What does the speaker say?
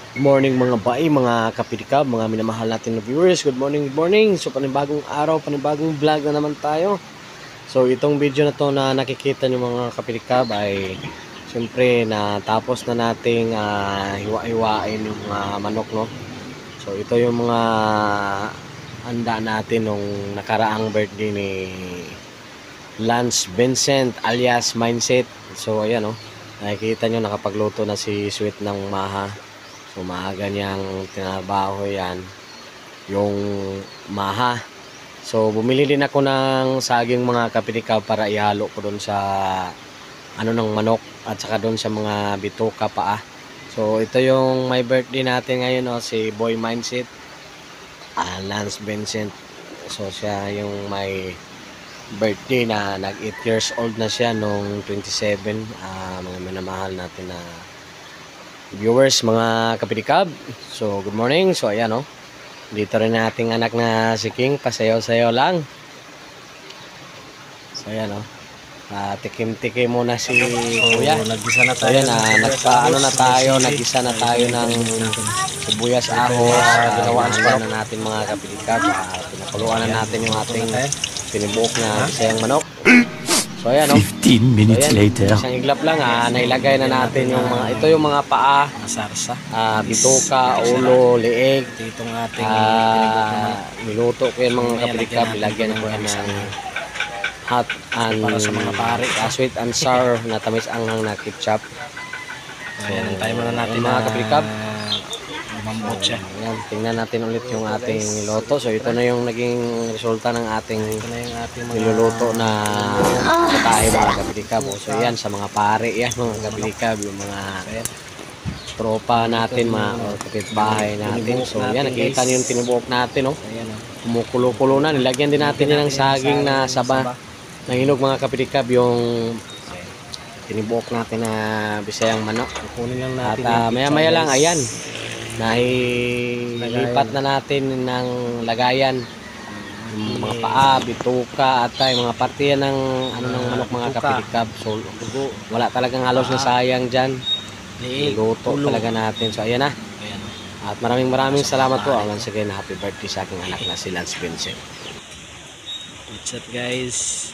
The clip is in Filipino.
Good morning mga bae, mga kapidikab, mga minamahal natin na viewers. Good morning, good morning. So panibagong araw, panibagong vlog na naman tayo. So itong video na to na nakikita nyo mga kapidikab ay siyempre natapos na nating hiwa-hiwain yung mga manok, no. So ito yung mga handa natin nung nakaraang birthday ni Lance Vincent alias Mindset. So ayan, no, nakikita nyo nakapagluto na si Sweet ng maha. So maaga niyang tinabaho yan yung maha. So bumili din ako ng saging mga kapitikaw para ihalo ko doon sa ano ng manok at saka doon sa mga bituka pa. So ito yung my birthday natin ngayon, si Boy Mindset, Lance Vincent. So siya yung may birthday na nag 8 years old na siya nung 27. Mga minamahal natin na viewers, mga kapidikab. So good morning. So ayan, dito rin nating anak na si King, pasayaw-sayaw lang. So ayan, tikim-tikim muna si Kuya. Nagisa na tayo. Nagisa na tayo ng sibuyas, ahos, ginawaan na natin mga kapidikab. Pinakuluan na natin yung ating tinibuok na bisayang manok. So ayan, 15 minutes later. Isang iglap lang, nailagay na natin yung mga, ito yung mga paa, Sarsa. bituka, ulo, leeg. Itong ating Niluto ko yan mga kapilika. Bilagyan ko yan ng hot and para sa mga pare, sweet and sour na tamis anghang na ketchup. Ayan, tayo muna natin mga kapilika. Lumambot siya. Ayan, tingnan natin ulit yung ating niluto. So ito na yung naging resulta ng ating niluluto na patahe mga kapilika. So yan, sa mga pare yan mga kapilika, yung mga tropa natin, mga kapitbahay natin. So yan, nakita nyo yung tinubuok natin, kumukulo-kulo na. Nilagyan din natin yan ng saging na saba na hinog mga kapilika, yung tinubuok natin na bisayang manok. Kunin lang natin. At maya-maya lang, ayan, nahilipat na natin ng lagayan yung mga paa, bituka at mga parte ng ng manok mga kapidikab. So wala talagang halos na sayang dyan, luto talaga natin. So ayan na, at maraming salamat po. Once again, happy birthday sa aking anak na si Lance Vincent. What's up guys?